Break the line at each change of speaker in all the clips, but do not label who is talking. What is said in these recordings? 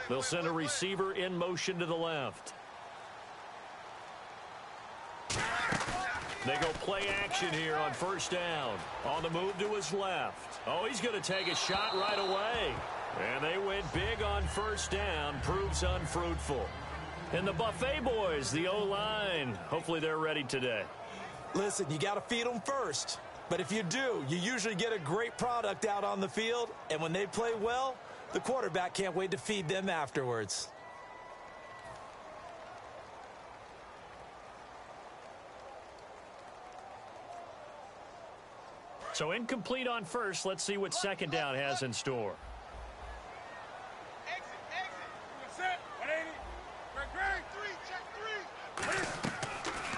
They'll send a receiver in motion to the left. They go play action here on first down. On the move to his left. Oh, he's going to take a shot right away. And they went big on first down. Proves unfruitful. And the Buffet boys, the O-line, hopefully they're ready today.
Listen, you got to feed them first. But if you do, you usually get a great product out on the field. And when they play well, the quarterback can't wait to feed them afterwards.
So incomplete on first. Let's see what second down has in store.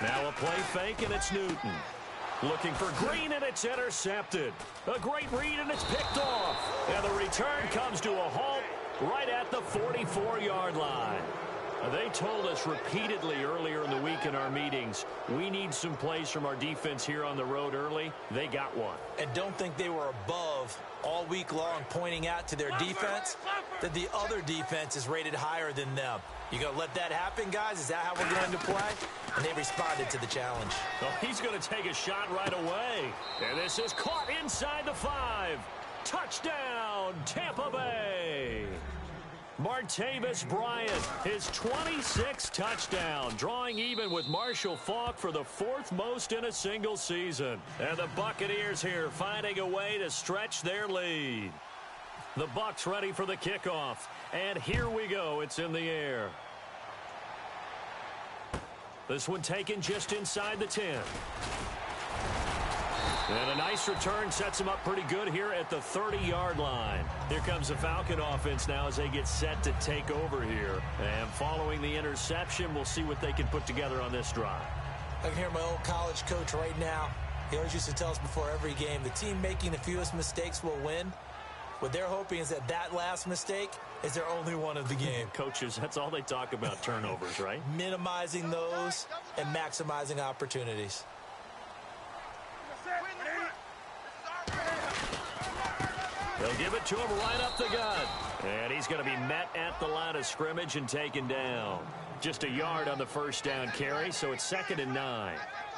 Now a play fake, and it's Newton. Looking for Green, and it's intercepted. A great read, and it's picked off. And the return comes to a halt right at the 44-yard line. They told us repeatedly earlier in the week in our meetings, we need some plays from our defense here on the road early. They got one.
And don't think they were above all week long pointing out to their defense that the other defense is rated higher than them. You going to let that happen, guys? Is that how we're going to play? And they responded to the challenge.
Oh, he's going to take a shot right away. And this is caught inside the 5. Touchdown, Tampa Bay. Martavis Bryant, his 26th touchdown, drawing even with Marshall Faulk for the 4th most in a single season. And the Buccaneers here finding a way to stretch their lead. The Bucs ready for the kickoff. And here we go. It's in the air. This one taken just inside the 10. And a nice return sets them up pretty good here at the 30-yard line. Here comes the Falcon offense now as they get set to take over here. And following the interception, we'll see what they can put together on this drive.
I can hear my old college coach right now. He always used to tell us before every game, the team making the fewest mistakes will win. What they're hoping is that last mistake is their only one of the game.
Coaches, that's all they talk about, turnovers, right?
Minimizing those and maximizing opportunities.
They'll give it to him right up the gut. And he's going to be met at the line of scrimmage and taken down. Just a yard on the first down carry, so it's 2nd and 9.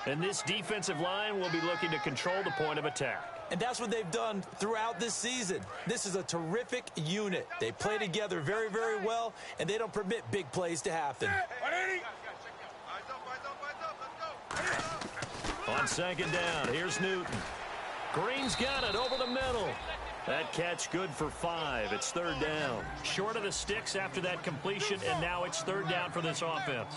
And this defensive line will be looking to control the point of attack.
And that's what they've done throughout this season. This is a terrific unit. They play together very, very well, and they don't permit big plays to happen.
On 2nd down, here's Newton. Green's got it over the middle. That catch good for 5. It's 3rd down. Short of the sticks after that completion, and now it's 3rd down for this offense.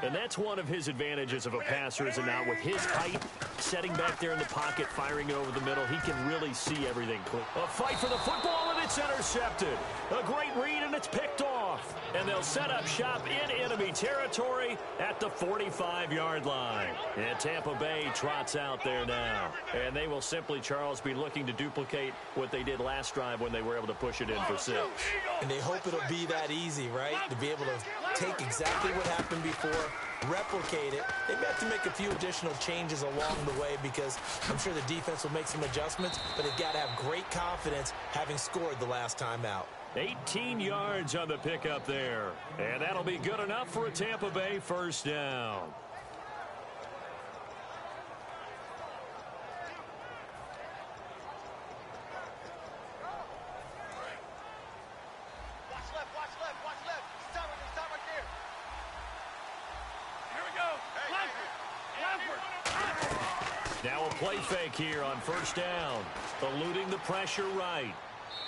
And that's one of his advantages of a passer, is now with his height, setting back there in the pocket, firing it over the middle, he can really see everything clear. A fight for the football, and it's intercepted. A great read, and it's picked off. And they'll set up shop in enemy territory at the 45-yard line. And Tampa Bay trots out there now. And they will simply, Charles, be looking to duplicate what they did last drive when they were able to push it in for 6.
And they hope it'll be that easy, right? To be able to take exactly what happened before, replicate it. They may have to make a few additional changes along the way because I'm sure the defense will make some adjustments, but they've got to have great confidence having scored the last time out.
18 yards on the pickup there. And that'll be good enough for a Tampa Bay first down. Now a play fake here on first down. Eluding the pressure right.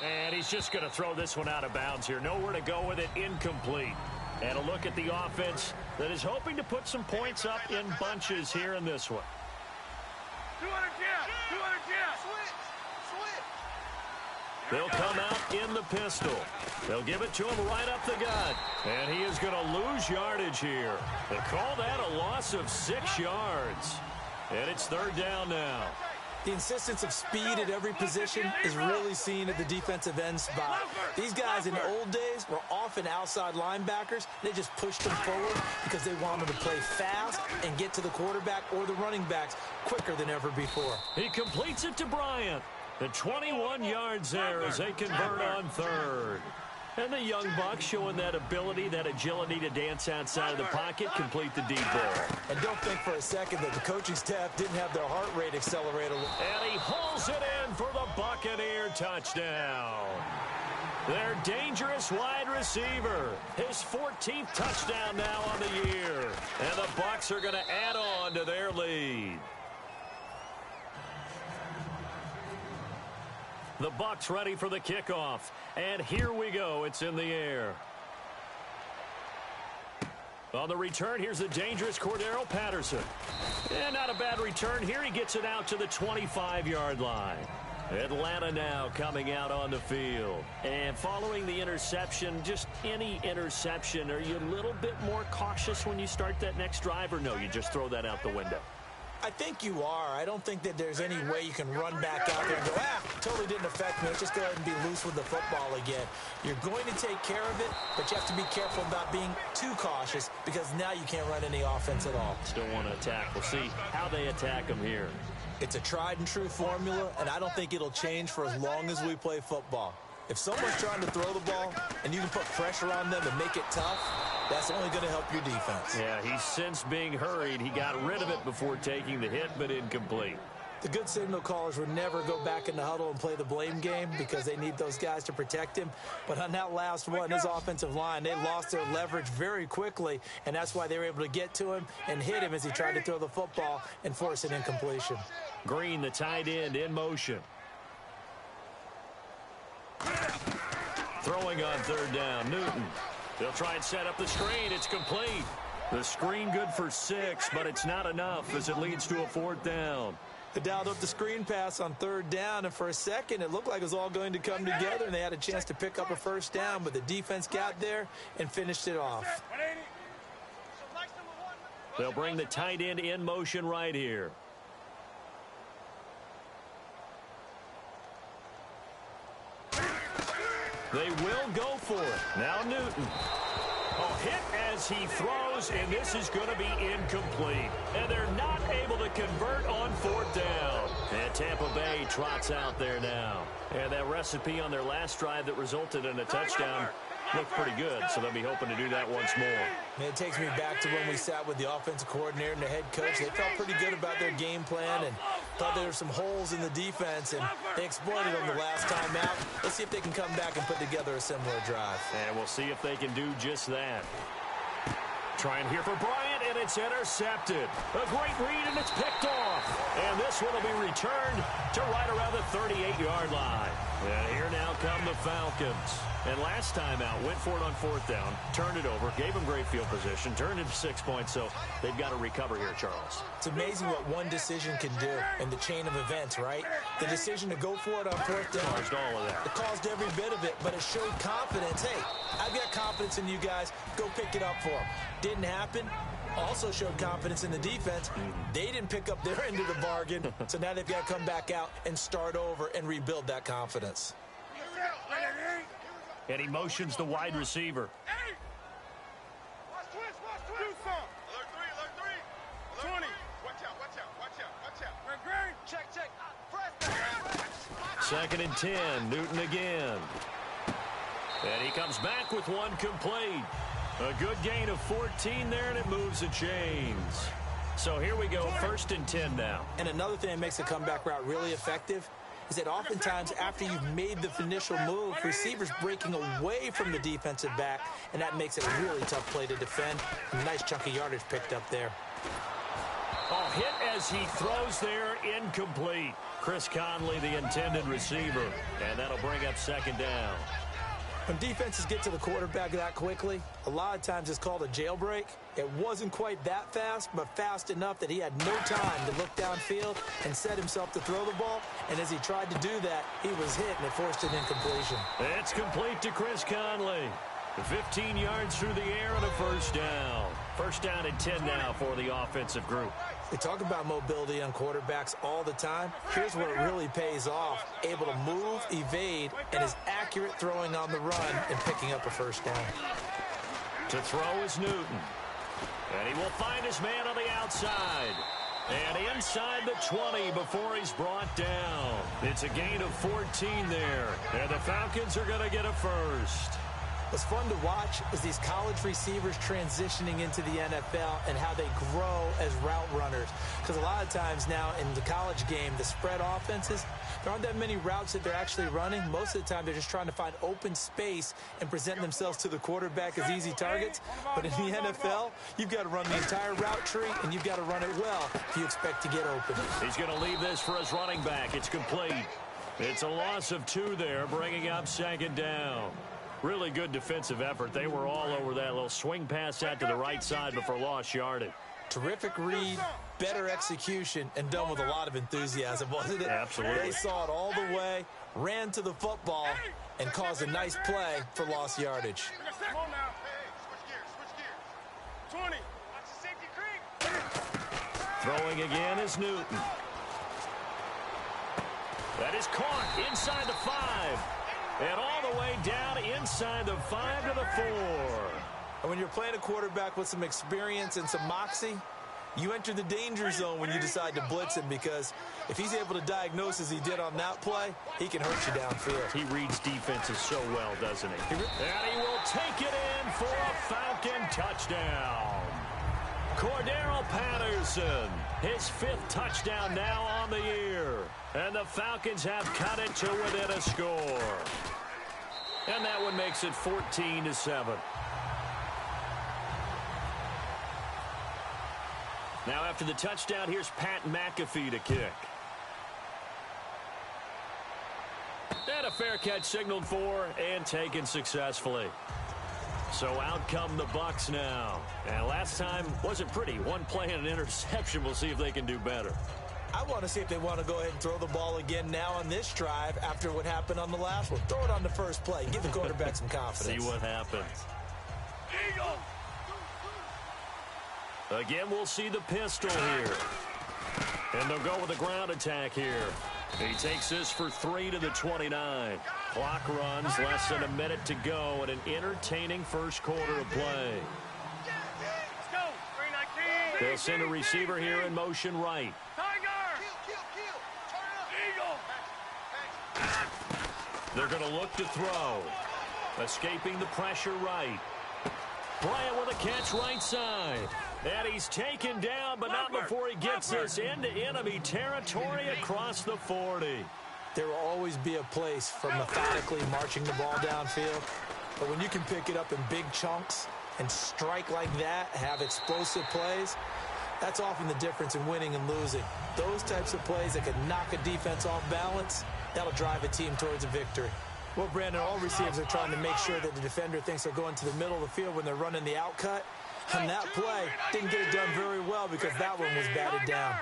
And he's just going to throw this one out of bounds here. Nowhere to go with it. Incomplete. And a look at the offense that is hoping to put some points up in bunches here in this one.
200
They'll come out in the pistol. They'll give it to him right up the gut. And he is going to lose yardage here. They call that a loss of 6 yards. And it's 3rd down now.
The insistence of speed at every position is really seen at the defensive end spot. These guys in the old days were often outside linebackers. They just pushed them forward because they wanted to play fast and get to the quarterback or the running backs quicker than ever before.
He completes it to Bryant. The 21 yards there as they convert on third. And the young bucks showing that ability, that agility to dance outside of the pocket, complete the deep ball.
And don't think for a second that the coaching staff didn't have their heart rate accelerate a little.
And he hauls it in for the Buccaneer touchdown. Their dangerous wide receiver. His 14th touchdown now on the year. And the Bucs are going to add on to their lead. The Bucs ready for the kickoff. And here we go. It's in the air. On the return, here's the dangerous Cordero Patterson. And not a bad return. Here he gets it out to the 25-yard line. Atlanta now coming out on the field. And following the interception, just any interception, are you a little bit more cautious when you start that next drive, or no, you just throw that out the window?
I think you are. I don't think that there's any way you can run back out there and go, totally didn't affect me. Let's just go ahead and be loose with the football again. You're going to take care of it, but you have to be careful about being too cautious because now you can't run any offense at all.
Still want to attack. We'll see how they attack them here.
It's a tried-and-true formula, and I don't think it'll change for as long as we play football. If someone's trying to throw the ball and you can put pressure on them and make it tough, that's only going to help your defense.
Yeah, he's since being hurried. He got rid of it before taking the hit, but incomplete.
The good signal callers would never go back in the huddle and play the blame game because they need those guys to protect him. But on that last one, his offensive line, they lost their leverage very quickly, and that's why they were able to get to him and hit him as he tried to throw the football and force an incompletion.
Green, the tight end, in motion. Throwing on third down, Newton. They'll try and set up the screen. It's complete. The screen good for 6, but it's not enough as it leads to a 4th down.
They dialed up the screen pass on third down, and for a second it looked like it was all going to come together, and they had a chance to pick up a first down, but the defense got there and finished it off.
They'll bring the tight end in motion right here. They will go for it. Now Newton. Hit as he throws, and this is going to be incomplete. And they're not able to convert on 4th down. And Tampa Bay trots out there now. And that recipe on their last drive that resulted in a touchdown looked pretty good, so they'll be hoping to do that once more.
And it takes me back to when we sat with the offensive coordinator and the head coach. They felt pretty good about their game plan and thought there were some holes in the defense, and they exploited them the last time out. Let's see if they can come back and put together a similar drive.
And we'll see if they can do just that. Trying here for Bryant, and it's intercepted. A great read, and it's picked off. And this one will be returned to right around the 38-yard line. And here now come the Falcons. And last time out, went for it on 4th down, turned it over, gave them great field position, turned it to 6 points, so they've got to recover here, Charles.
It's amazing what one decision can do in the chain of events, right? The decision to go for it on 4th down.
Caused all of that.
It caused every bit of it, but it showed confidence. Hey, I've got confidence in you guys. Go pick it up for them. Didn't happen. Also showed confidence in the defense. They didn't pick up their end of the bargain, so now they've got to come back out and start over and rebuild that confidence.
And he motions the wide receiver. Second and 10, Newton again. And he comes back with one complete. A good gain of 14 there, and it moves the chains. So here we go, 1st and 10 now.
And another thing that makes the comeback route really effective is that oftentimes after you've made the initial move, receivers breaking away from the defensive back, and that makes it a really tough play to defend. A nice chunk of yardage picked up there.
Hit as he throws there, incomplete. Chris Conley, the intended receiver, and that'll bring up 2nd down.
When defenses get to the quarterback that quickly, a lot of times it's called a jailbreak. It wasn't quite that fast, but fast enough that he had no time to look downfield and set himself to throw the ball. And as he tried to do that, he was hit, and it forced an incompletion.
It's complete to Chris Conley. 15 yards through the air and a 1st down. 1st down and 10 now for the offensive group.
They talk about mobility on quarterbacks all the time. Here's where it really pays off. Able to move, evade, and is accurate throwing on the run and picking up a 1st down.
To throw is Newton. And he will find his man on the outside. And inside the 20 before he's brought down. It's a gain of 14 there. And the Falcons are going to get a first.
What's fun to watch is these college receivers transitioning into the NFL and how they grow as route runners. Because a lot of times now in the college game, the spread offenses, there aren't that many routes that they're actually running. Most of the time, they're just trying to find open space and present themselves to the quarterback as easy targets. But in the NFL, you've got to run the entire route tree, and you've got to run it well if you expect to get open.
He's going to leave this for his running back. It's complete. It's a loss of 2 there, bringing up second down. Really good defensive effort. They were all over that little swing pass out to the right side before lost yardage.
Terrific read, better execution, and done with a lot of enthusiasm, wasn't it?
Absolutely.
They saw it all the way, ran to the football, and caused a nice play for lost yardage.
Come on now. Switch gears. 20. Watch the safety creep.
Throwing again is Newton. That is caught inside the 5. And all the way down inside the 5 to the 4.
And when you're playing a quarterback with some experience and some moxie, you enter the danger zone when you decide to blitz him, because if he's able to diagnose as he did on that play, he can hurt you downfield.
He reads defenses so well, doesn't he? And he will take it in for a Falcon touchdown. Cordero Patterson, his 5th touchdown now on the year. And the Falcons have cut it to within a score. And that one makes it 14-7. Now after the touchdown, here's Pat McAfee to kick. And a fair catch signaled for and taken successfully. So out come the Bucs now. And last time wasn't pretty. 1 play and an interception. We'll see if they can do better.
I want to see if they want to go ahead and throw the ball again now on this drive after what happened on the last one. Throw it on the first play. Give the quarterback some confidence.
See what happens. Again, we'll see the pistol here. And they'll go with a ground attack here. He takes this for 3 to the 29. Clock runs, less than a minute to go in an entertaining first quarter of play.
Let's go. 319.
They'll send a receiver here in motion right. They're going to look to throw. Escaping the pressure right. Bryant with a catch right side. And he's taken down, but not before he gets this into enemy territory across the 40.
There will always be a place for methodically marching the ball downfield. But when you can pick it up in big chunks and strike like that, have explosive plays, that's often the difference in winning and losing. Those types of plays that can knock a defense off balance, that'll drive a team towards a victory. Well, Brandon, all receivers are trying to make sure that the defender thinks they're going to the middle of the field when they're running the out cut. And that play didn't get it done very well because that one was batted down.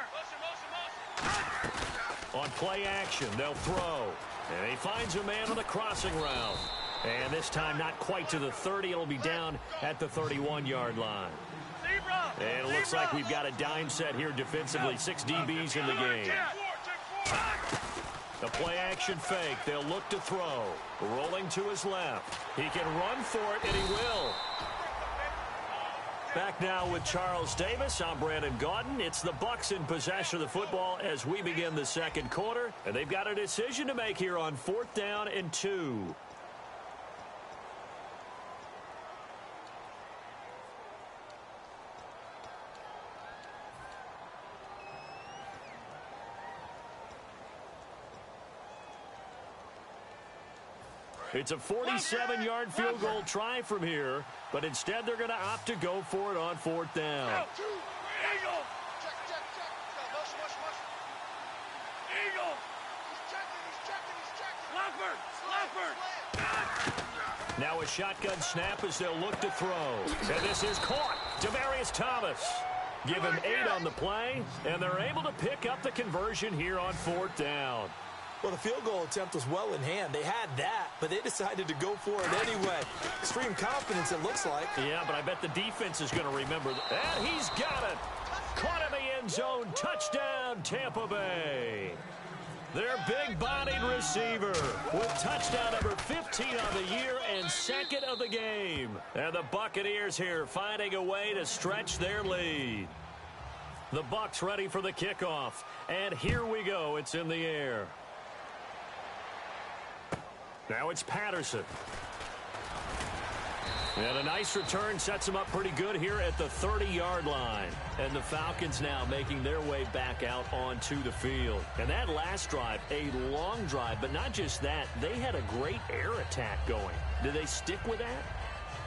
On play action, they'll throw. And he finds a man on the crossing route. And this time not quite to the 30. It'll be down at the 31-yard line. And it looks like we've got a dime set here defensively. 6 DBs in the game. The play action fake. They'll look to throw. Rolling to his left. He can run for it, and he will. Back now with Charles Davis. I'm Brandon Gaudin. It's the Bucs in possession of the football as we begin the second quarter. And they've got a decision to make here on 4th down and 2. It's a 47-yard field goal try from here, but instead they're going to opt to go for it on 4th down. Now a shotgun snap as they'll look to throw. And this is caught. Demaryius Thomas. Give him 8 on the play, and they're able to pick up the conversion here on 4th down.
Well, the field goal attempt was well in hand. They had that, but they decided to go for it anyway. Extreme confidence, it looks like.
Yeah, but I bet the defense is going to remember that. And he's got it. Caught in the end zone. Touchdown, Tampa Bay. Their big-bodied receiver with touchdown number 15 on the year and 2nd of the game. And the Buccaneers here finding a way to stretch their lead. The Bucs ready for the kickoff. And here we go. It's in the air. Now it's Patterson. And a nice return sets him up pretty good here at the 30-yard line. And the Falcons now making their way back out onto the field. And that last drive, a long drive, but not just that. They had a great air attack going. Did they stick with that?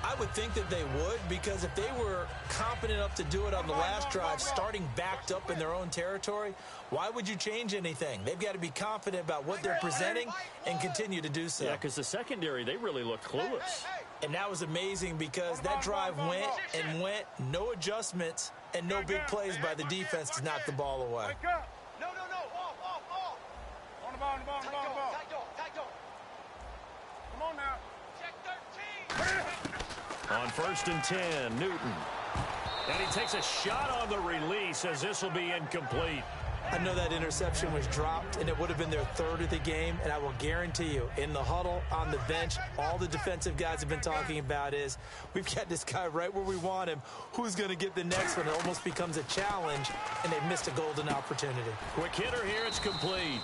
I would think that they would, because if they were competent enough to do it on the last drive, starting backed up in their own territory, why would you change anything? They've got to be confident about what they're presenting and continue to do so.
Yeah, because the secondary, they really looked clueless.
And that was amazing because that drive went and went, no adjustments, and no big plays by the defense to knock the ball away.
No. Off. On the ball. Tight dog. Come on now. Check 13.
On 1st and 10, Newton. And he takes a shot on the release as this will be incomplete.
I know that interception was dropped, and it would have been their third of the game, and I will guarantee you, in the huddle, on the bench, all the defensive guys have been talking about is, we've got this guy right where we want him. Who's going to get the next one? It almost becomes a challenge, and they've missed a golden opportunity.
Quick hitter here, it's complete.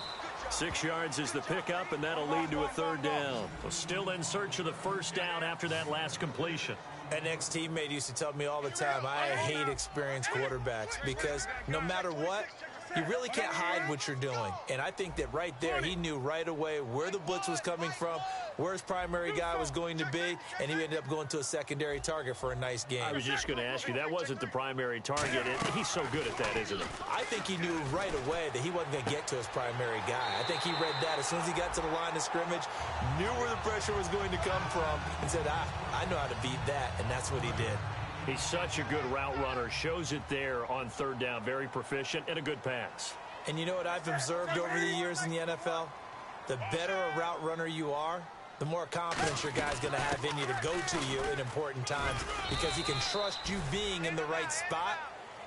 6 yards is the pickup, and that'll lead to a 3rd down. So still in search of the 1st down after that last completion.
An ex-teammate used to tell me all the time, I hate experienced quarterbacks because no matter what, you really can't hide what you're doing. And I think that right there, he knew right away where the blitz was coming from, where his primary guy was going to be, and he ended up going to a secondary target for a nice game.
I was just going to ask you, that wasn't the primary target. He's so good at that, isn't he?
I think he knew right away that he wasn't going to get to his primary guy. I think he read that as soon as he got to the line of scrimmage, knew where the pressure was going to come from, and said, I know how to beat that, and that's what he did.
He's such a good route runner. Shows it there on 3rd down. Very proficient and a good pass.
And you know what I've observed over the years in the NFL? The better a route runner you are, the more confidence your guy's going to have in you to go to you in important times because he can trust you being in the right spot,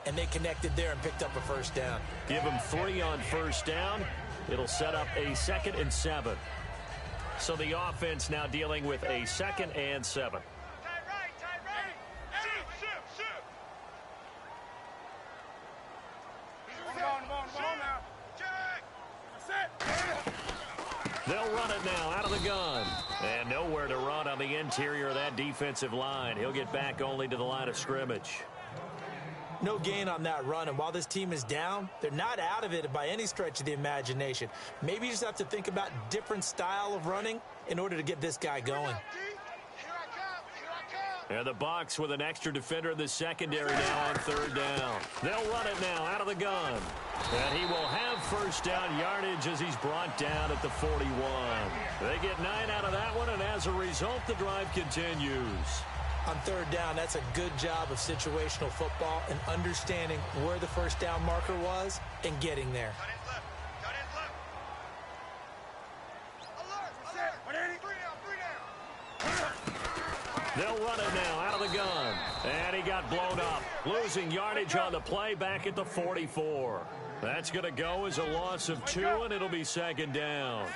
and they connected there and picked up a 1st down.
Give him 3 on 1st down. It'll set up a 2nd and 7. So the offense now dealing with a 2nd and 7. They'll run it now out of the gun. And nowhere to run on the interior of that defensive line. He'll get back only to the line of scrimmage.
No gain on that run, and while this team is down, they're not out of it by any stretch of the imagination. Maybe you just have to think about different style of running in order to get this guy going.
And the Bucs with an extra defender in the secondary now on 3rd down. They'll run it now out of the gun. And he will have 1st down yardage as he's brought down at the 41. They get 9 out of that one, and as a result, the drive continues.
On 3rd down, that's a good job of situational football and understanding where the 1st down marker was and getting there.
They'll run it now out of the gun. And he got blown up. Losing yardage on the play back at the 44. That's going to go as a loss of 2, and it'll be 2nd down.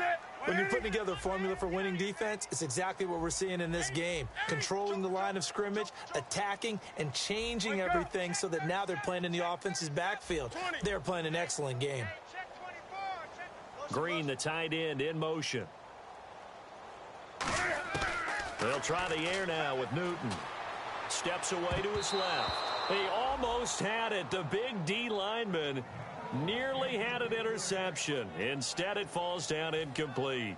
When you're putting together a formula for winning defense, it's exactly what we're seeing in this game. Controlling the line of scrimmage, attacking, and changing everything so that now they're playing in the offense's backfield. They're playing an excellent game.
Green, the tight end, in motion. They'll try the air now with Newton. Steps away to his left. He almost had it. The big D lineman nearly had an interception. Instead, it falls down incomplete.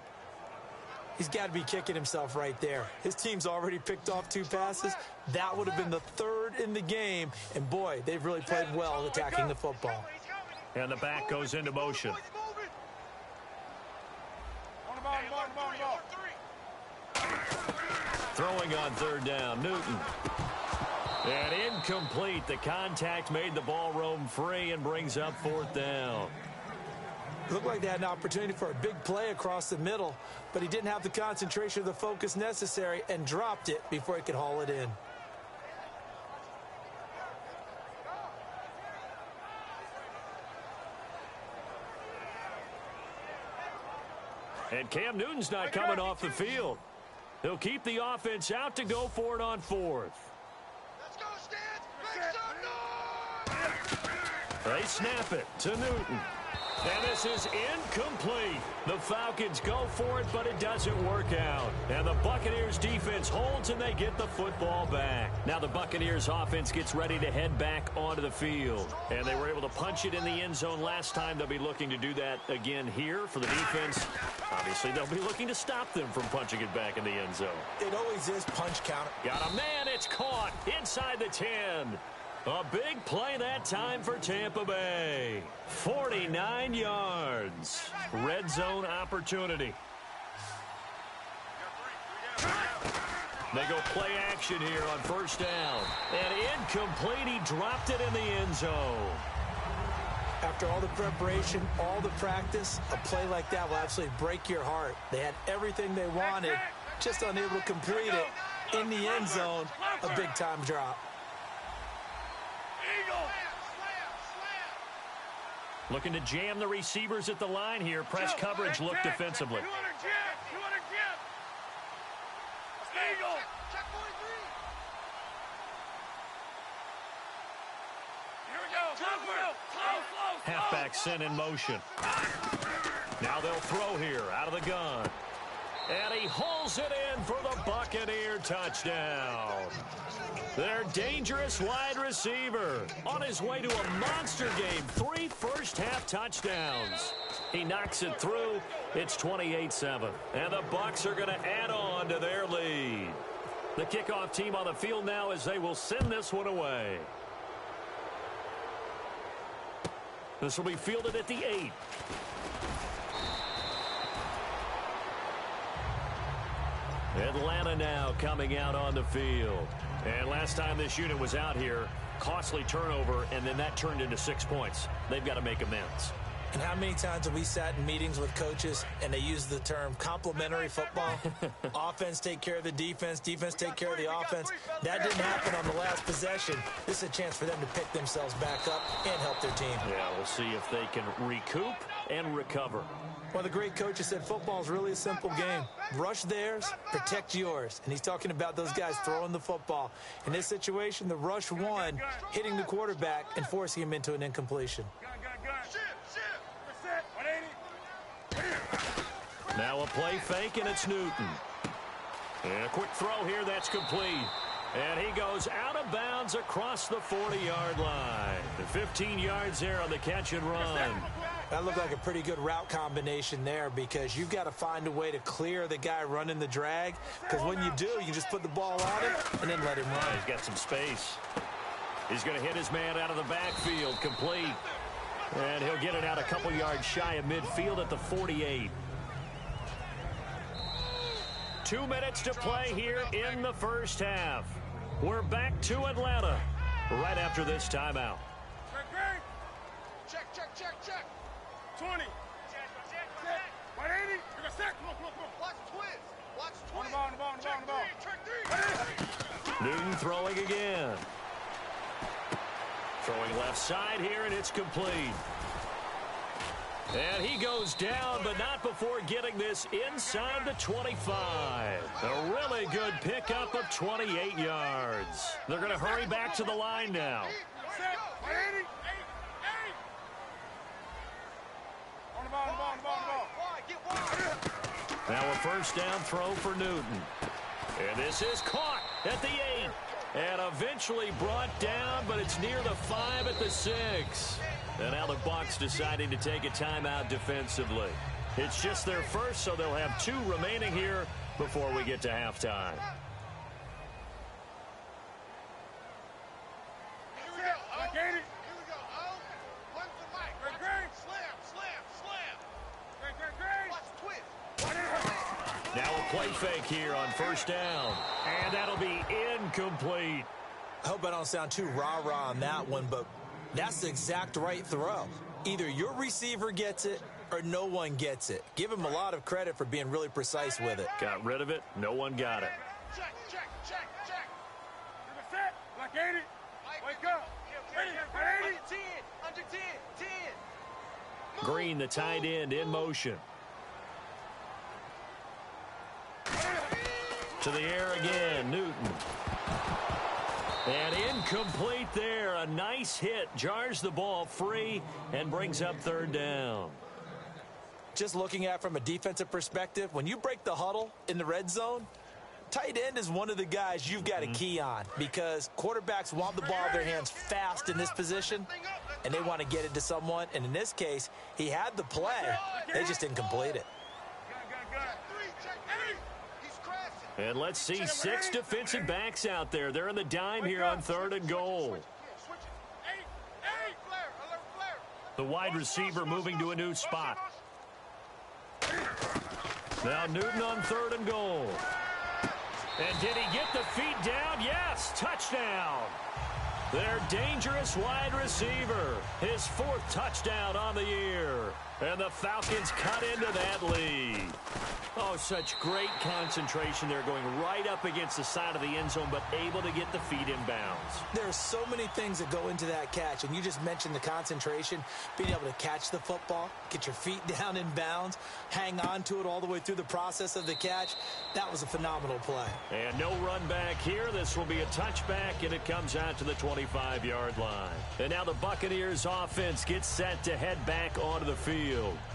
He's got to be kicking himself right there. His team's already picked off 2 passes. That would have been the 3rd in the game. And, boy, they've really played well attacking the football.
And the back goes into motion. Throwing on 3rd down, Newton. And incomplete. The contact made the ball roam free and brings up 4th down.
It looked like they had an opportunity for a big play across the middle, but he didn't have the concentration or the focus necessary and dropped it before he could haul it in.
And Cam Newton's not coming off the field. He'll keep the offense out to go for it on 4th.
Let's go, Stan! Make some noise!
They snap it to Newton. And this is incomplete. The Falcons go for it, but it doesn't work out. And the Buccaneers defense holds, and they get the football back. Now the Buccaneers offense gets ready to head back onto the field. And they were able to punch it in the end zone last time. They'll be looking to do that again here for the defense. Obviously, they'll be looking to stop them from punching it back in the end zone.
It always is punch counter.
Got a man. It's caught inside the 10. A big play that time for Tampa Bay. 49 yards. Red zone opportunity. They go play action here on first down. And incomplete. He dropped it in the end zone.
After all the preparation, all the practice, a play like that will absolutely break your heart. They had everything they wanted, just unable to complete it. In the end zone, a big-time drop.
Looking to jam the receivers at the line here. Press coverage, look defensively. Halfback sent in motion. Now they'll throw here out of the gun. And he hauls it in for the Buccaneer touchdown. Their dangerous wide receiver on his way to a monster game. 3 first-half touchdowns. He knocks it through. It's 28-7. And the Bucs are going to add on to their lead. The kickoff team on the field now as they will send this one away. This will be fielded at the 8. Atlanta now coming out on the field. And last time this unit was out here, costly turnover, and then that turned into 6 points. They've got to make amends.
And how many times have we sat in meetings with coaches and they use the term complementary football? Offense take care of the defense, defense take care of the offense. That didn't happen on the last possession. This is a chance for them to pick themselves back up and help their team.
Yeah, we'll see if they can recoup and recover.
Well, the great coach has said football is really a simple game. Rush theirs, protect yours. And he's talking about those guys throwing the football. In this situation, the rush won, hitting the quarterback and forcing him into an incompletion.
Now a play fake, and it's Newton. And a quick throw here, that's complete. And he goes out of bounds across the 40-yard line. 15 yards there on the catch and run.
That looked like a pretty good route combination there because you've got to find a way to clear the guy running the drag. Because when you do, you just put the ball on him and then let him run.
He's got some space. He's going to hit his man out of the backfield, complete. And he'll get it out a couple yards shy of midfield at the 48. 2 minutes to play here in the first half. We're back to Atlanta right after this timeout.
Check, check, check, check. 20. Check, check, check. 180. You're going to sack. Come on, come on, come on. Watch twist. Watch twist. On the ball, on the ball, on the ball, on the ball. Check 3.
Newton throwing again. Throwing left side here, and it's complete. And he goes down, but not before getting this inside the 25. A really good pickup of 28 yards. They're going to hurry back to the line now. Now a first down throw for Newton. And this is caught at the 8. And eventually brought down, but it's near the 5 at the 6. And now the Bucs deciding to take a timeout defensively. It's just their first, so they'll have 2 remaining here before we get to halftime. Now a play fake here on first down. And that'll be incomplete.
I hope I don't sound too rah-rah on that one, but that's the exact right throw. Either your receiver gets it or no one gets it. Give him a lot of credit for being really precise with it.
Got rid of it. No one got it.
Check, check, check, check. You're set. Like 80. Wake up. Ready? 10. Under 10. 10.
Green, the tight end, in motion. To the air again, Newton. And incomplete there. a nice hit jars the ball free and brings up third down.
Just looking at it from a defensive perspective, when you break the huddle in the red zone, tight end is one of the guys you've got to key on because quarterbacks want the ball in their hands fast in this position, and they want to get it to someone. And in this case, he had the play. They just didn't complete it.
And let's see 6 defensive backs out there. They're in the dime here on 3rd and goal. The wide receiver moving to a new spot. Now Newton on 3rd and goal. And did he get the feet down? Yes, touchdown. Their dangerous wide receiver. His 4th touchdown on the year. And the Falcons cut into that lead. Oh, such great concentration there, going right up against the side of the end zone, but able to get the feet inbounds.
There are so many things that go into that catch, and you just mentioned the concentration, being able to catch the football, get your feet down in bounds, hang on to it all the way through the process of the catch. That was a phenomenal play.
And no run back here. This will be a touchback, and it comes out to the 25-yard line. And now the Buccaneers offense gets set to head back onto the field.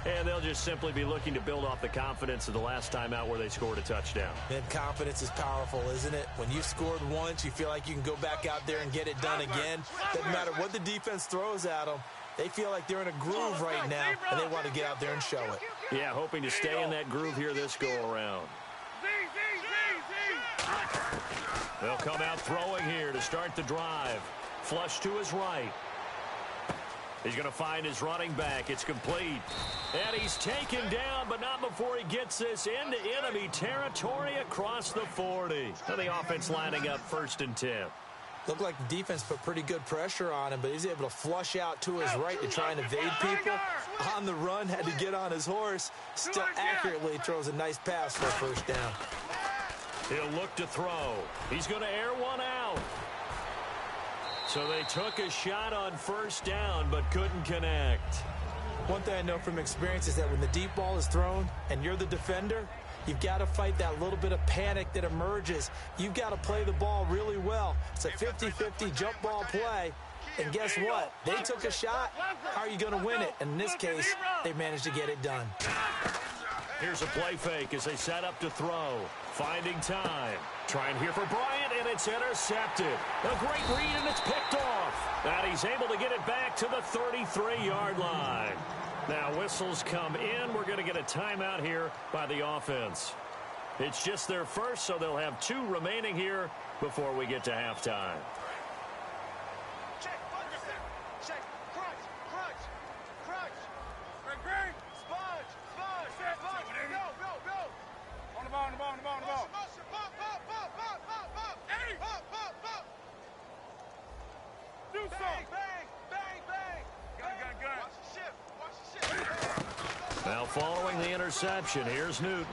And they'll just simply be looking to build off the confidence of the last time out where they scored a touchdown.
And confidence is powerful, isn't it? When you've scored once, you feel like you can go back out there and get it done again. Doesn't matter what the defense throws at them. They feel like they're in a groove right now, and they want to get out there and show it.
Yeah, hoping to stay in that groove here this go-around. They'll come out throwing here to start the drive. Flush to his right. He's going to find his running back. It's complete. And he's taken down, but not before he gets this into enemy territory across the 40. So the offense lining up 1st and 10.
Looked like the defense put pretty good pressure on him, but he's able to flush out to his right to try and evade people. On the run, had to get on his horse. Still accurately throws a nice pass for a 1st down.
He'll look to throw. He's going to air one out. So they took a shot on 1st down, but couldn't connect.
One thing I know from experience is that when the deep ball is thrown and you're the defender, you've got to fight that little bit of panic that emerges. You've got to play the ball really well. It's a 50-50 jump ball play. And guess what? They took a shot. How are you going to win it? And in this case, they managed to get it done.
Here's a play fake as they set up to throw. Finding time. Trying here for Bryant, and it's intercepted. A great read, and it's picked off. And he's able to get it back to the 33-yard line. Now whistles come in. We're going to get a timeout here by the offense. It's just their first, so they'll have 2 remaining here before we get to halftime. Now following the interception, here's Newton.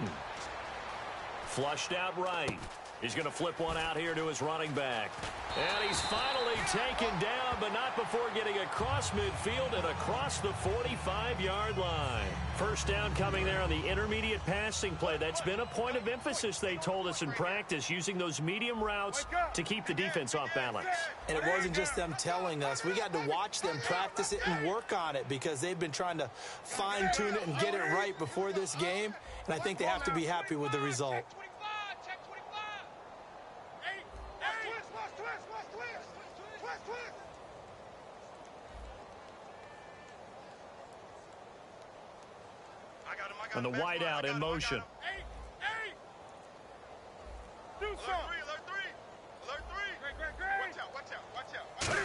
Flushed out right. He's going to flip one out here to his running back. And he's finally taken down, but not before getting across midfield and across the 45-yard line. 1st down coming there on the intermediate passing play. That's been a point of emphasis, they told us in practice, using those medium routes to keep the defense off balance.
And it wasn't just them telling us. We got to watch them practice it and work on it because they've been trying to fine-tune it and get it right before this game. And I think they have to be happy with the result.
And the wideout in motion.
Do something. Alert three. Watch out.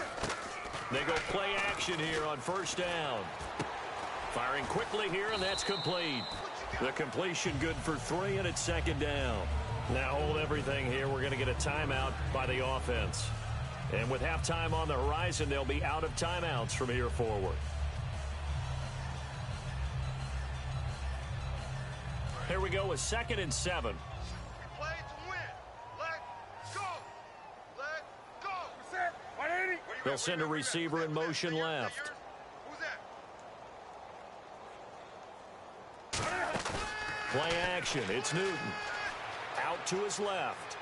They go play action here on 1st down. Firing quickly here, and that's complete. The completion good for 3, and it's 2nd down. Now hold everything here. We're going to get a timeout by the offense. And with halftime on the horizon, they'll be out of timeouts from here forward. Here we go with 2nd and 7.
We play to win. Let go.
They'll send a receiver in motion left.
Who's that?
Play action. It's Newton. Out to his left.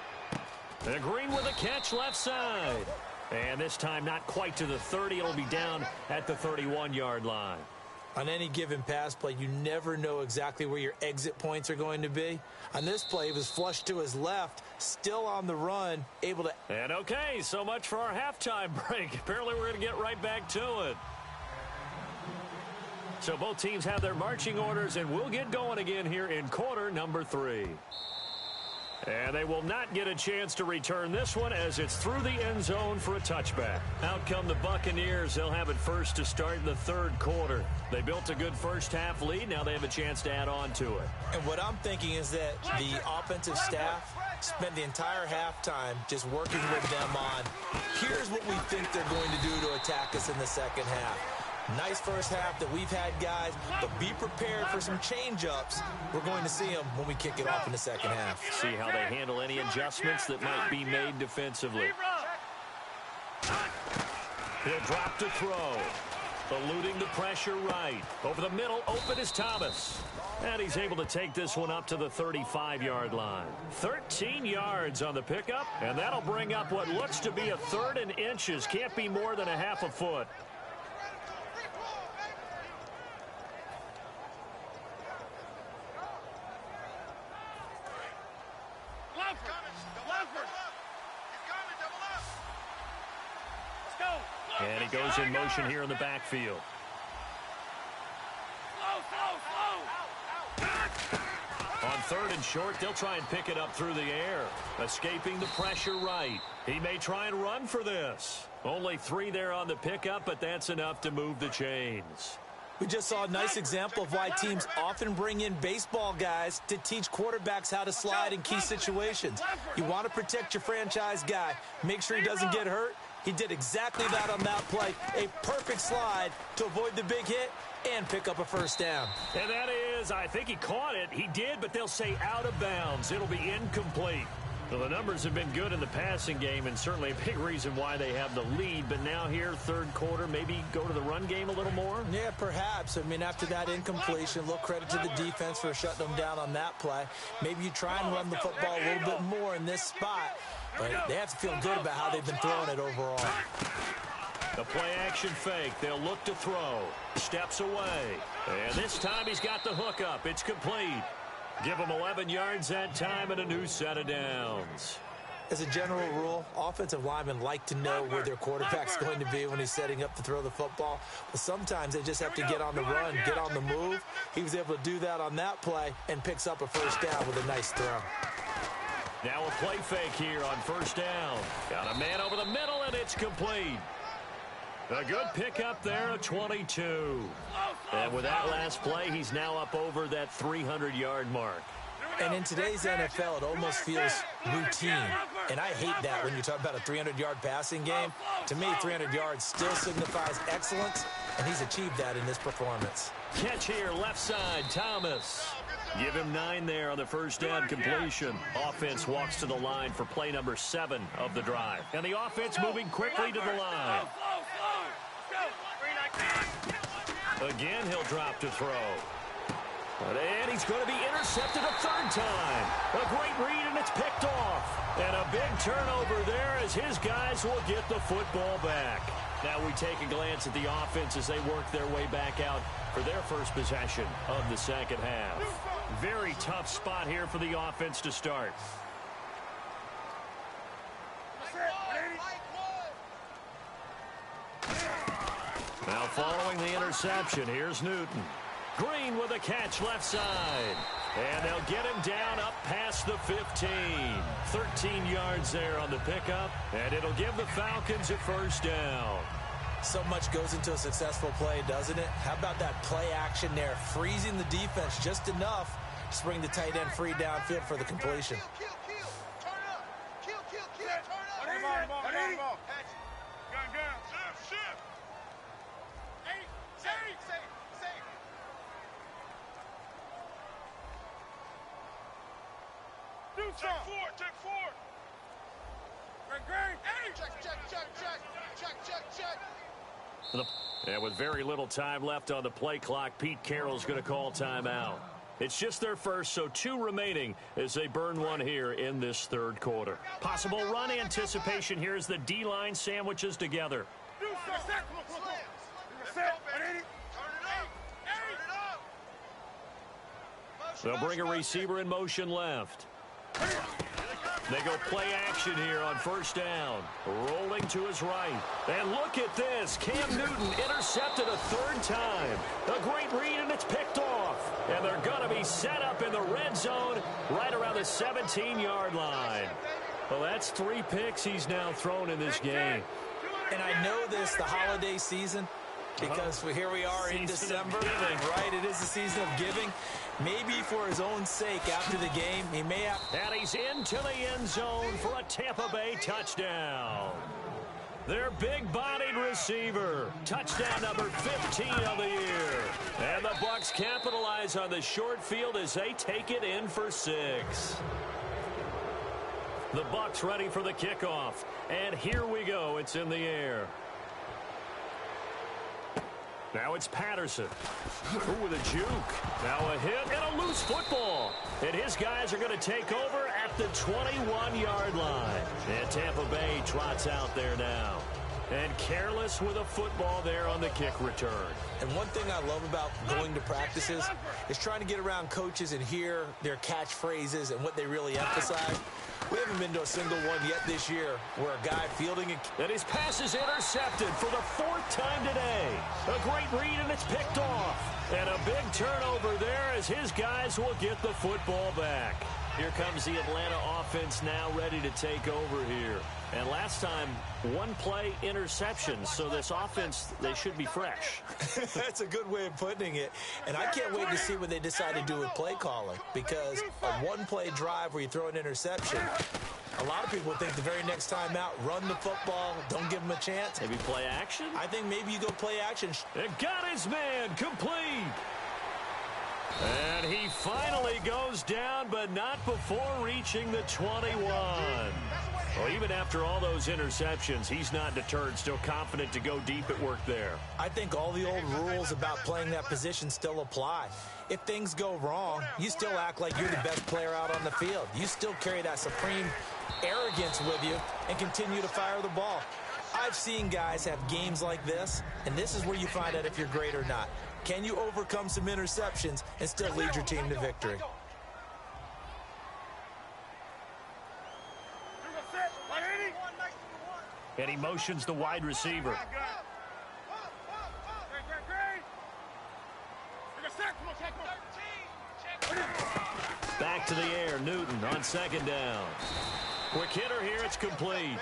And Green with a catch left side. And this time not quite to the 30. It'll be down at the 31-yard line.
On any given pass play, you never know exactly where your exit points are going to be. On this play, he was flushed to his left, still on the run, able to...
And okay, so much for our halftime break. Apparently we're going to get right back to it. So both teams have their marching orders, and we'll get going again here in quarter number 3. And they will not get a chance to return this one as it's through the end zone for a touchback. Out come the Buccaneers. They'll have it first to start in the third quarter. They built a good first-half lead. Now they have a chance to add on to it.
And what I'm thinking is that the offensive staff spent the entire halftime just working with them on, here's what we think they're going to do to attack us in the second half. Nice first half that we've had, guys, but be prepared for some change-ups. We're going to see them when we kick it off in the second half.
See how they handle any adjustments that might be made defensively. He'll drop to throw. Eluding the pressure right. Over the middle, open is Thomas. And he's able to take this one up to the 35-yard line. 13 yards on the pickup, and that'll bring up what looks to be a third and inches. Can't be more than a half a foot. And he goes in motion here in the backfield. On third and short, they'll try and pick it up through the air. Escaping the pressure right. He may try and run for this. Only 3 there on the pickup, but that's enough to move the chains.
We just saw a nice example of why teams often bring in baseball guys to teach quarterbacks how to slide in key situations. You want to protect your franchise guy. Make sure he doesn't get hurt. He did exactly that on that play. A perfect slide to avoid the big hit and pick up a first down.
And that is, I think he caught it. He did, but they'll say out of bounds. It'll be incomplete. Well, the numbers have been good in the passing game, and certainly a big reason why they have the lead. But now here, third quarter, maybe go to the run game a little more?
Yeah, perhaps. I mean, after that incompletion, a little credit to the defense for shutting them down on that play. Maybe you try and run the football a little bit more in this spot. But they have to feel good about how they've been throwing it overall.
The play-action fake. They'll look to throw. Steps away. And this time he's got the hook up. It's complete. Give him 11 yards that time and a new set of downs.
As a general rule, offensive linemen like to know where their quarterback's going to be when he's setting up to throw the football. But sometimes they just have to get on the run, get on the move. He was able to do that on that play and picks up a first down with a nice throw.
Now a play fake here on first down. Got a man over the middle, and it's complete. A good pickup there at 22. And with that last play, he's now up over that 300-yard mark.
And in today's NFL, it almost feels routine. And I hate that when you talk about a 300-yard passing game. To me, 300 yards still signifies excellence, and he's achieved that in this performance.
Catch here, left side, Thomas. Give him 9 there on the first down completion. Offense walks to the line for play number 7 of the drive. And the offense moving quickly to the line. Again, he'll drop to throw. And he's going to be intercepted a third time. A great read, and it's picked off. And a big turnover there as his guys will get the football back. Now we take a glance at the offense as they work their way back out for their first possession of the second half. Very tough spot here for the offense to start. Now following the interception, here's Newton. Green with a catch left side. And they'll get him down up past the 15. 13 yards there on the pickup. And it'll give the Falcons a first down.
So much goes into a successful play, doesn't it? How about that play action there? Freezing the defense just enough to bring the tight end free downfield for the completion.
Check four. Check.
And with very little time left on the play clock, Pete Carroll's going to call timeout. It's just their first, so 2 remaining as they burn one here in this third quarter. Possible run anticipation here as the D-line sandwiches together. They'll bring a receiver in motion left. They go play action here on first down. Rolling to his right. And look at this. Cam Newton intercepted a 3rd time. A great read, and it's picked off. And they're going to be set up in the red zone right around the 17-yard line. Well, that's 3 picks he's now thrown in this game.
And I know this, the holiday season, because here we are in December, right? It is the season of giving. Maybe for his own sake after the game, he may have...
And he's into the end zone for a Tampa Bay touchdown. Their big-bodied receiver. Touchdown number 15 of the year. And the Bucs capitalize on the short field as they take it in for 6. The Bucs ready for the kickoff. And here we go. It's in the air. Now it's Patterson. Ooh, with a juke. Now a hit and a loose football. And his guys are going to take over at the 21-yard line. And Tampa Bay trots out there now. And careless with a football there on the kick return.
And one thing I love about going to practices is trying to get around coaches and hear their catchphrases and what they really emphasize. We haven't been to a single one yet this year where a guy fielding a...
And his pass is intercepted for the 4th time today. A great read, and it's picked off. And a big turnover there as his guys will get the football back. Here comes the Atlanta offense now ready to take over here. And last time, 1 play interception, so this offense, they should be fresh.
That's a good way of putting it. And I can't wait to see what they decide to do with play calling, because a 1-play drive where you throw an interception, a lot of people think the very next time out, run the football, don't give them a chance.
Maybe play action?
I think maybe you go play action.
It got his man complete. And he finally goes down, but not before reaching the 21. Well, even after all those interceptions, he's not deterred, still confident to go deep at work there.
I think all the old rules about playing that position still apply. If things go wrong, you still act like you're the best player out on the field. You still carry that supreme arrogance with you and continue to fire the ball. I've seen guys have games like this, and this is where you find out if you're great or not. Can you overcome some interceptions and still lead your team to victory?
And he motions the wide receiver. Back to the air, Newton on 2nd down. Quick hitter here, it's complete.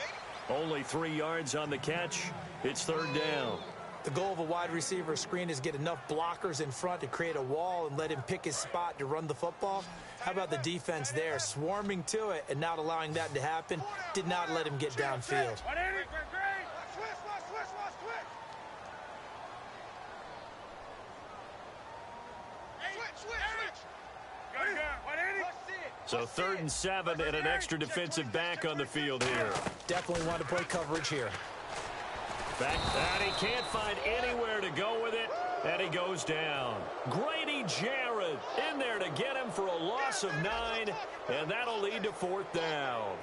Only 3 yards on the catch. It's 3rd down.
The goal of a wide receiver screen is get enough blockers in front to create a wall and let him pick his spot to run the football. How about the defense there, swarming to it and not allowing that to happen? Did not let him get downfield.
So 3rd and 7 and an extra defensive back on the field here.
Definitely want to play coverage here.
Back, and he can't find anywhere to go with it, and he goes down. Grady Jarrett in there to get him for a loss of 9, and that'll lead to 4th down.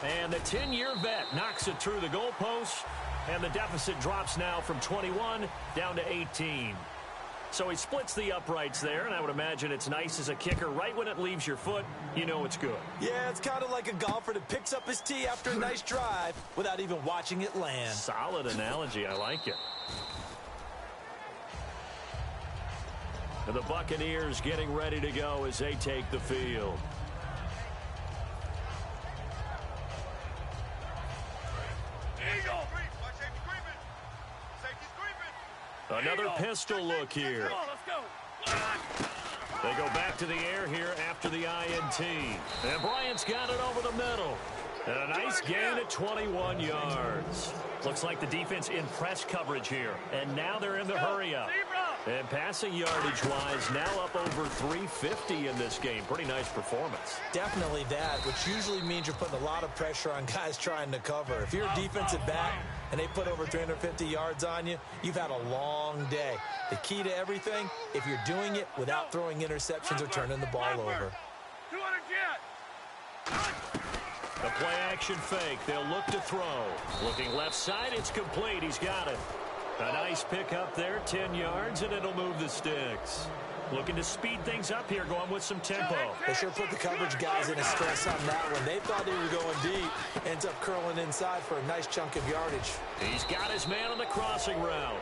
And the 10-year vet knocks it through the goalpost, and the deficit drops now from 21 down to 18. So he splits the uprights there, and I would imagine it's nice as a kicker. Right when it leaves your foot, you know it's good.
Yeah, it's kind of like a golfer that picks up his tee after a nice drive without even watching it land.
Solid analogy. I like it. And the Buccaneers getting ready to go as they take the field. Another pistol look here. They go back to the air here after the INT. And Bryant's got it over the middle. And a nice gain at 21 yards. Looks like the defense in press coverage here. And now they're in the hurry-up. And passing yardage-wise, now up over 350 in this game. Pretty nice performance.
Definitely that, which usually means you're putting a lot of pressure on guys trying to cover. If you're a defensive back, and they put over 350 yards on you, you've had a long day. The key to everything, if you're doing it without throwing interceptions or turning the ball over.
The play-action fake. They'll look to throw. Looking left side, it's complete. He's got it. A nice pick up there, 10 yards, and it'll move the sticks. Looking to speed things up here, going with some tempo.
They sure put the coverage guys in a stress on that one. They thought they were going deep. Ends up curling inside for a nice chunk of yardage.
He's got his man on the crossing route.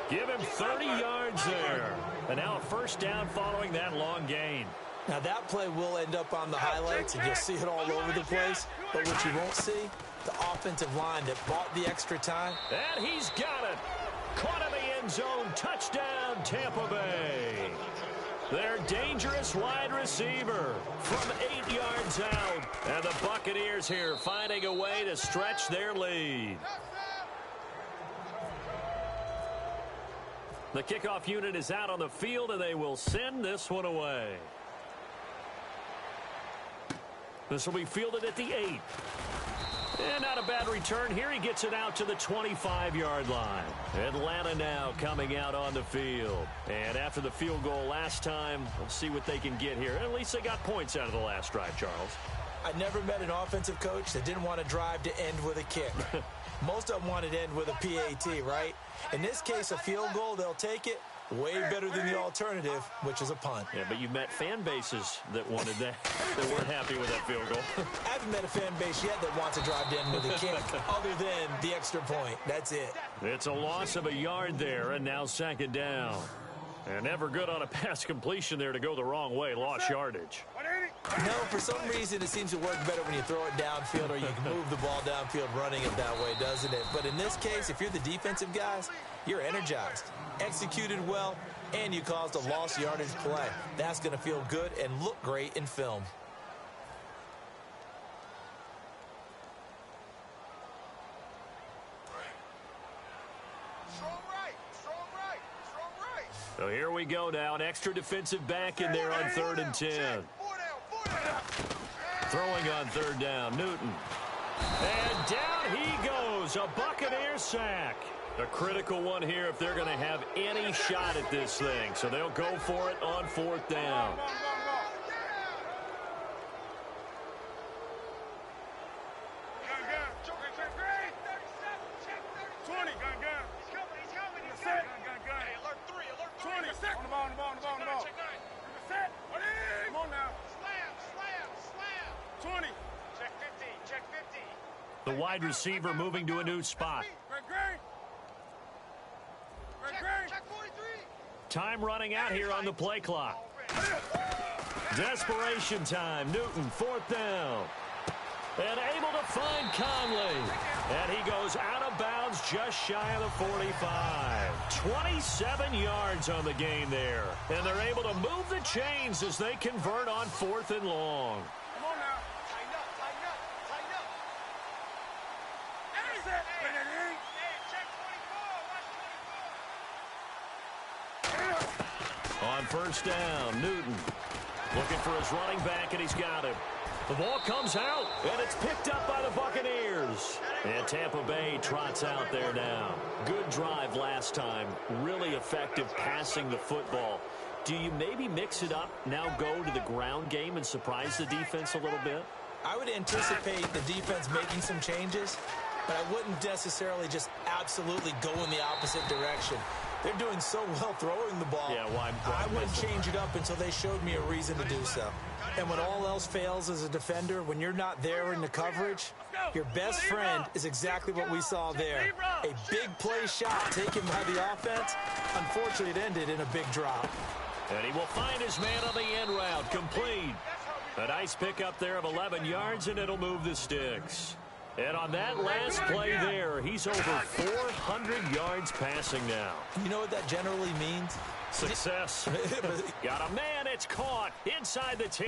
Give him 30 yards there. And now a first down following that long gain.
Now that play will end up on the highlights, and you'll see it all over the place. But what you won't see, the offensive line that bought the extra time.
And he's got it. Caught in the end zone. Touchdown, Tampa Bay. Their dangerous wide receiver from 8 yards out. And the Buccaneers here finding a way to stretch their lead. The kickoff unit is out on the field, and they will send this one away. This will be fielded at the 8. And not a bad return here. He gets it out to the 25-yard line. Atlanta now coming out on the field. And after the field goal last time, we'll see what they can get here. At least they got points out of the last drive, Charles.
I never met an offensive coach that didn't want to drive to end with a kick. Most of them wanted to end with a PAT, right? In this case, a field goal, they'll take it. Way better than the alternative, which is a punt.
Yeah, but you've met fan bases that wanted that, that weren't happy with that field goal.
I haven't met a fan base yet that wants to drive to end with a kick, other than the extra point. That's it.
It's a loss of a yard there, and now second down. And never good on a pass completion there to go the wrong way. Lost yardage.
No, for some reason, it seems to work better when you throw it downfield or you can move the ball downfield running it that way, doesn't it? But in this case, if you're the defensive guys, you're energized, executed well, and you caused a lost yardage play. That's going to feel good and look great in film.
So here we go now. An extra defensive back in there on 3rd and 10. Throwing on 3rd down, Newton. And down he goes. A Buccaneer sack. A critical one here if they're going to have any shot at this thing. So they'll go for it on 4th down. The wide receiver moving to a new spot. Time running out here on the play clock. Desperation time. Newton, 4th down. And able to find Conley. And he goes out of bounds just shy of the 45. 27 yards on the gain there. And they're able to move the chains as they convert on 4th and long. On 1st down, Newton looking for his running back, and he's got him. The ball comes out, and it's picked up by the Buccaneers. And Tampa Bay trots out there now. Good drive last time. Really effective passing the football. Do you maybe mix it up, now go to the ground game and surprise the defense a little bit?
I would anticipate the defense making some changes, but I wouldn't necessarily just absolutely go in the opposite direction. They're doing so well throwing the ball.
Yeah, why
I wouldn't change it up until they showed me a reason to do so. And when all else fails as a defender, when you're not there in the coverage, your best friend is exactly what we saw there. A big play shot taken by the offense. Unfortunately, it ended in a big drop.
And he will find his man on the end route, complete. A nice pickup there of 11 yards, and it'll move the sticks. And on that last play there, he's over 400 yards passing now.
You know what that generally means?
Success. Got a man, it's caught inside the 10.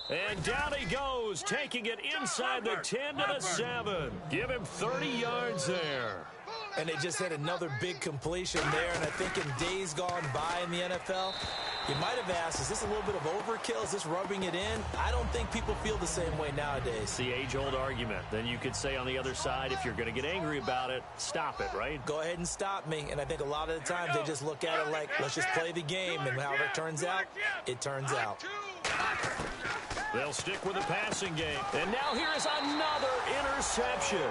And down he goes, taking it inside the 10 to the 7. Give him 30 yards there.
And they just had another big completion there. And I think in days gone by in the NFL, You might have asked, is this a little bit of overkill? Is this rubbing it in? I don't think people feel the same way nowadays.
It's the age-old argument. Then you could say on the other side, if you're going to get angry about it, stop it, right?
Go ahead and stop me. And I think a lot of the times they just look at it like, let's just play the game. And however it turns out, it turns out.
They'll stick with the passing game. And now here is another interception.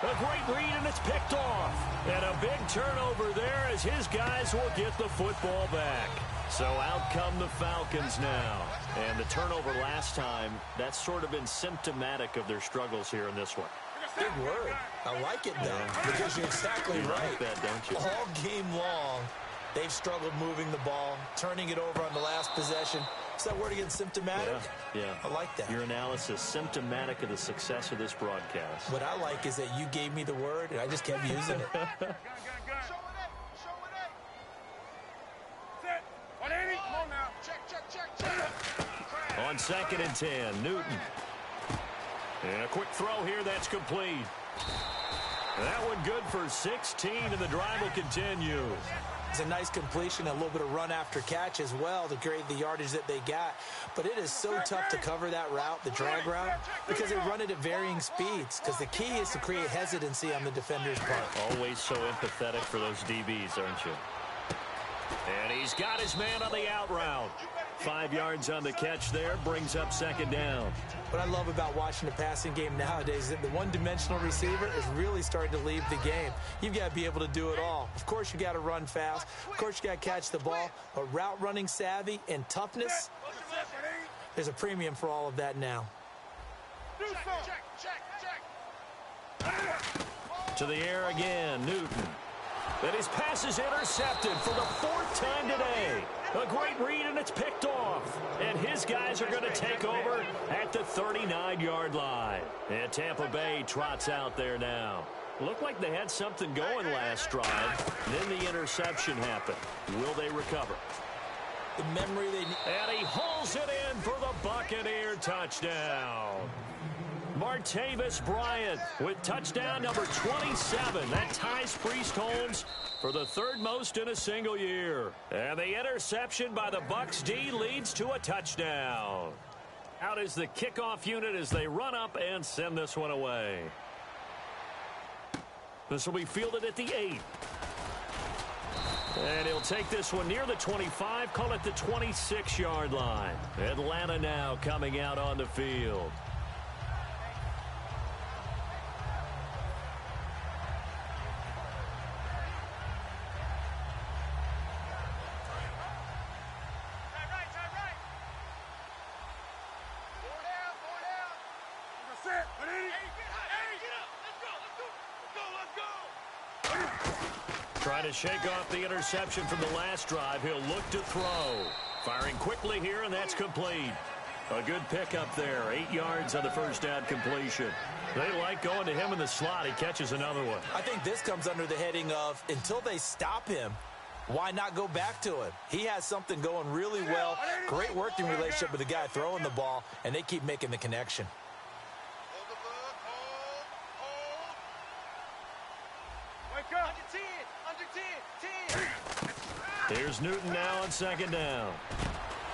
A great read, and it's picked off. And a big turnover there as his guys will get the football back. So out come the Falcons now. And the turnover last time, that's sort of been symptomatic of their struggles here in this one.
Big word. I like it, though, because you're exactly
you
right.
Like that, don't you?
All game long, they've struggled moving the ball, turning it over on the last possession. Is that word again, symptomatic?
Yeah.
I like that.
Your analysis, symptomatic of the success of this broadcast.
What I like is that you gave me the word, and I just kept using it.
On 2nd and 10, Newton. And a quick throw here, that's complete. That one good for 16, and the drive will continue.
It's a nice completion, a little bit of run after catch as well to create the yardage that they got. But it is so tough to cover that route, the drag route, because they run it at varying speeds. Because the key is to create hesitancy on the defender's part.
Always so empathetic for those DBs, aren't you? And he's got his man on the out route. 5 yards on the catch there, brings up 2nd down.
What I love about watching the passing game nowadays is that the one-dimensional receiver is really starting to leave the game. You've got to be able to do it all. Of course, you got to run fast. Of course, you got to catch the ball. But route running savvy and toughness, there's a premium for all of that now.
To the air again, Newton. And his pass is intercepted for the 4th time today. A great read, and it's picked off. And his guys are going to take over at the 39-yard line. And Tampa Bay trots out there now. Looked like they had something going last drive. Then the interception happened. Will they recover?
The memory they need.
And he hauls it in for the Buccaneer touchdown. Martavis Bryant with touchdown number 27. That ties Priest Holmes for the 3rd most in a single year. And the interception by the Bucs D leads to a touchdown. Out is the kickoff unit as they run up and send this one away. This will be fielded at the 8. And he'll take this one near the 25, call it the 26-yard line. Atlanta now coming out on the field. Trying to shake off the interception from the last drive. He'll look to throw. Firing quickly here, and that's complete. A good pickup there. 8 yards on the first down completion. They like going to him in the slot. He catches another one.
I think this comes under the heading of, until they stop him, why not go back to him? He has something going really well. Great working relationship with the guy throwing the ball, and they keep making the connection.
Here's Newton now on 2nd down.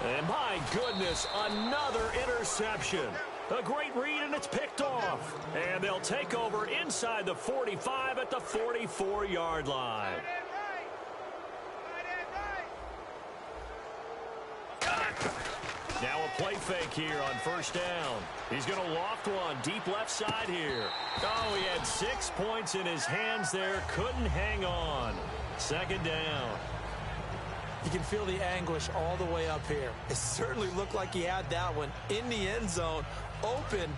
And my goodness, another interception. A great read, and it's picked off. And they'll take over inside the 45 at the 44-yard line. Now a play fake here on 1st down. He's going to loft one deep left side here. Oh, he had 6 points in his hands there. Couldn't hang on. 2nd down.
You can feel the anguish all the way up here. It certainly looked like he had that one in the end zone, open,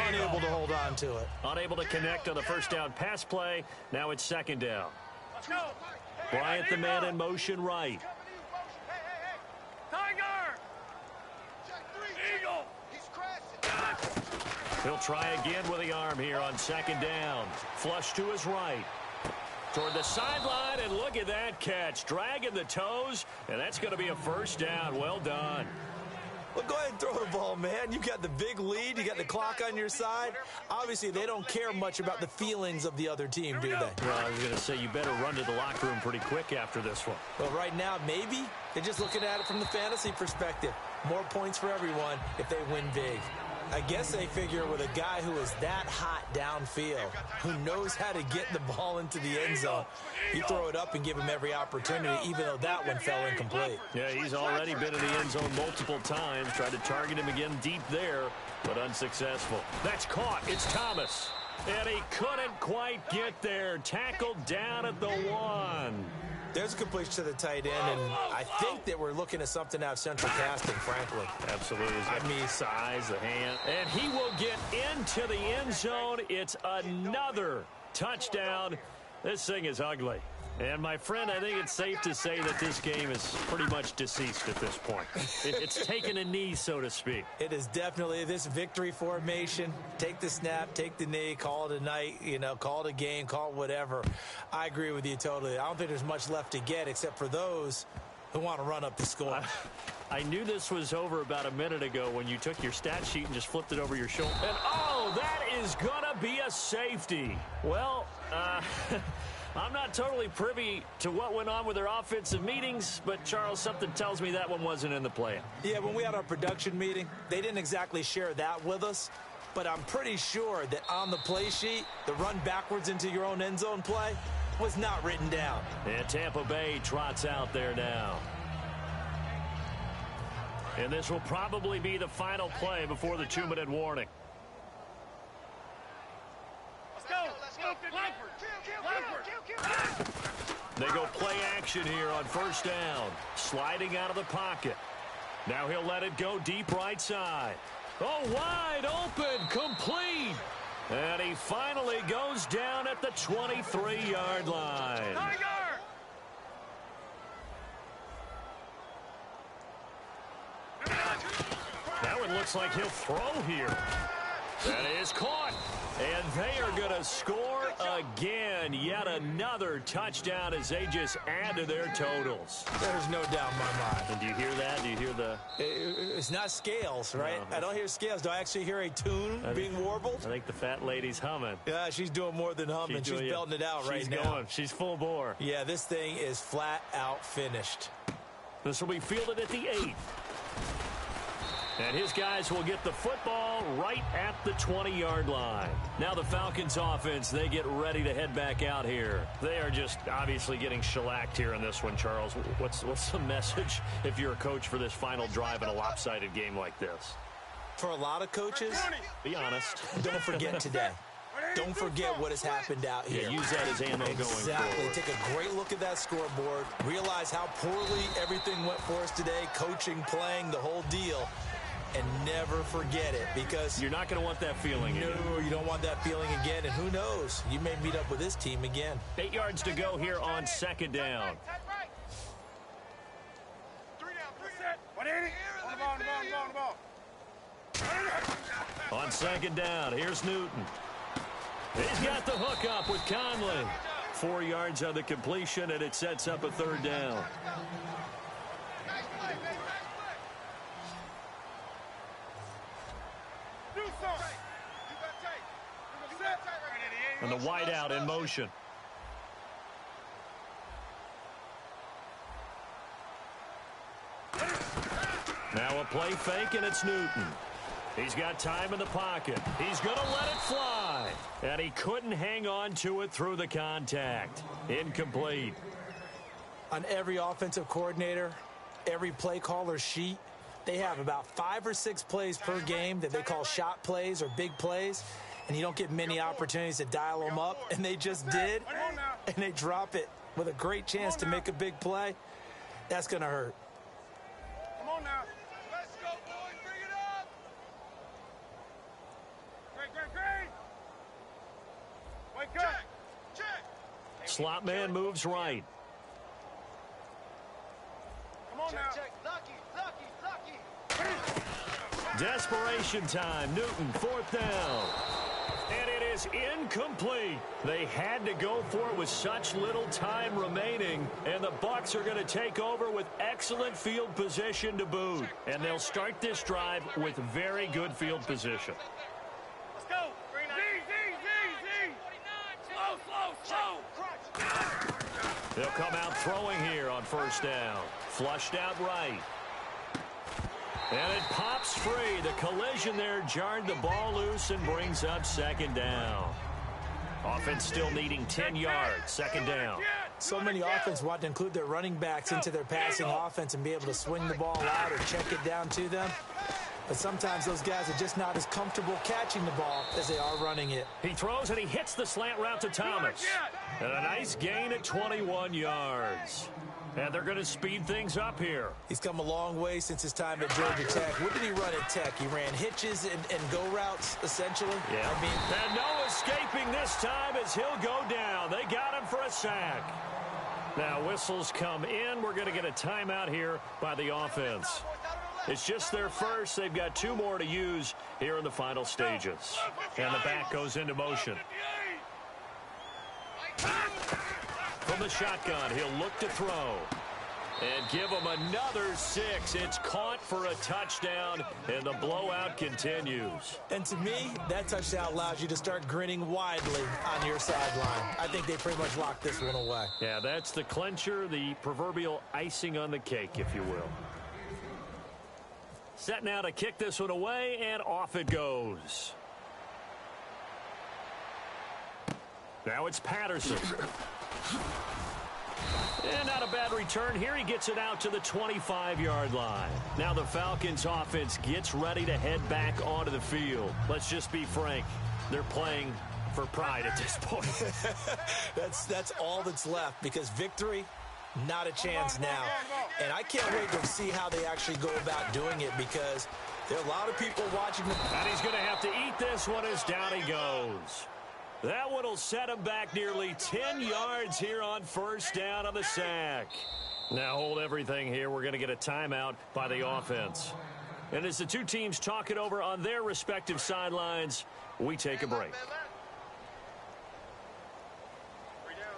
unable to hold on to it.
Unable to connect on the 1st down pass play. Now it's 2nd down. Bryant, the man in motion right. He'll try again with the arm here on 2nd down. Flush to his right. Toward the sideline, and look at that catch. Dragging the toes, and that's going to be a 1st down. Well done.
Well, go ahead and throw the ball, man. You got the big lead. You got the clock on your side. Obviously, they don't care much about the feelings of the other team, do they?
Well, I was going to say you better run to the locker room pretty quick after this one.
Well, right now, maybe. They're just looking at it from the fantasy perspective. More points for everyone if they win big. I guess they figure with a guy who is that hot downfield, who knows how to get the ball into the end zone, you throw it up and give him every opportunity, even though that one fell incomplete.
Yeah, he's already been in the end zone multiple times. Tried to target him again deep there, but unsuccessful. That's caught. It's Thomas. And he couldn't quite get there. Tackled down at the 1.
There's a completion to the tight end, and I think that we're looking at something out of central casting, frankly.
Absolutely. I mean, size, the hand. And he will get into the end zone. It's another touchdown. This thing is ugly. And, my friend, I think it's safe to say that this game is pretty much deceased at this point. It's taken a knee, so to speak.
It is definitely this victory formation. Take the snap, take the knee, call it a night, call it a game, call it whatever. I agree with you totally. I don't think there's much left to get except for those who want to run up the score.
I knew this was over about a minute ago when you took your stat sheet and just flipped it over your shoulder. And, oh, that is going to be a safety. Well, I'm not totally privy to what went on with their offensive meetings, but, Charles, something tells me that one wasn't in the plan.
Yeah, when we had our production meeting, they didn't exactly share that with us, but I'm pretty sure that on the play sheet, the run backwards into your own end zone play was not written down.
And Tampa Bay trots out there now. And this will probably be the final play before the 2-minute warning. They go play action here on first down. Sliding out of the pocket. Now he'll let it go deep right side. Oh, wide open, complete. And he finally goes down at the 23-yard line. That one looks like he'll throw here. That is caught. And they are going to score again. Yet another touchdown as they just add to their totals.
There's no doubt in my mind.
And do you hear that? Do you hear the...
It's not scales, right?
No.
I don't hear scales. Do I actually hear a tune being warbled?
I think the fat lady's humming.
Yeah, she's doing more than humming. She's belting it out right now.
She's going. She's full bore.
Yeah, this thing is flat out finished.
This will be fielded at the 8. And his guys will get the football right at the 20-yard line. Now the Falcons offense, they get ready to head back out here. They are just obviously getting shellacked here in this one, Charles. What's the message if you're a coach for this final drive in a lopsided game like this?
For a lot of coaches,
be honest.
Don't forget today. Don't forget what has happened out here.
Yeah, use that as ammo going forward.
Exactly. Take a great look at that scoreboard. Realize how poorly everything went for us today. Coaching, playing, the whole deal. And never forget it, because
you're not going to want that feeling again.
No, you don't want that feeling again. And who knows? You may meet up with this team again.
8 yards to go here on second down. On second down, here's Newton. He's got the hook up with Conley. 4 yards on the completion, and it sets up a third down. And the wide out in motion. Now a play fake, and it's Newton. He's got time in the pocket. He's going to let it fly. And he couldn't hang on to it through the contact. Incomplete.
On every offensive coordinator, every play caller sheet, they have about 5 or 6 plays per game that they call shot plays or big plays. And you don't get many opportunities to dial them up, and they just did, and they drop it with a great chance to make a big play. That's going to hurt.
Come on now. Let's go, boys. Bring it up. Great. Wake up. Check.
Slot man moves right.
Come on now. Check. Lucky. Lucky.
Desperation time. Newton, fourth down. And it is incomplete. They had to go for it with such little time remaining, and the Bucs are going to take over with excellent field position to boot. And they'll start this drive with very good field position.
Let's go. Z. Slow.
They'll come out throwing here on first down. Flushed out right. And it pops free. The collision there jarred the ball loose and brings up second down. Offense still needing 10 yards. Second down.
So many offense want to include their running backs into their passing offense and be able to swing the ball out or check it down to them. But sometimes those guys are just not as comfortable catching the ball as they are running it.
He throws and he hits the slant route to Thomas. And a nice gain at 21 yards. And they're going to speed things up here.
He's come a long way since his time at Georgia Tech. What did he run at Tech? He ran hitches and go routes, essentially.
Yeah.
I mean,
and no escaping this time as he'll go down. They got him for a sack. Now whistles come in. We're going to get a timeout here by the offense. It's just their first. They've got 2 more to use here in the final stages. And the back goes into motion. From the shotgun, he'll look to throw. And give him another 6. It's caught for a touchdown, and the blowout continues.
And to me, that touchdown allows you to start grinning widely on your sideline. I think they pretty much locked this one away.
Yeah, that's the clincher, the proverbial icing on the cake, if you will. Set now to kick this one away, and off it goes. Now it's Patterson. And not a bad return here. He gets it out to the 25-yard line. Now the Falcons offense gets ready to head back onto the field. Let's just be frank. They're playing for pride at this point.
That's all that's left, because victory, not a chance now. And I can't wait to see how they actually go about doing it, because there are a lot of people watching them.
And he's going to have to eat this one as down he goes. That one will set him back nearly 10 yards here on first down on the sack. Now hold everything here. We're going to get a timeout by the offense. And as the two teams talk it over on their respective sidelines, we take a break.
3 down.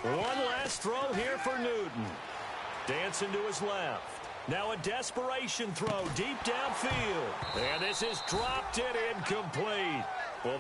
25.
One last throw here for Newton. Dancing to his left. Now a desperation throw deep downfield. And this is dropped it incomplete. Well,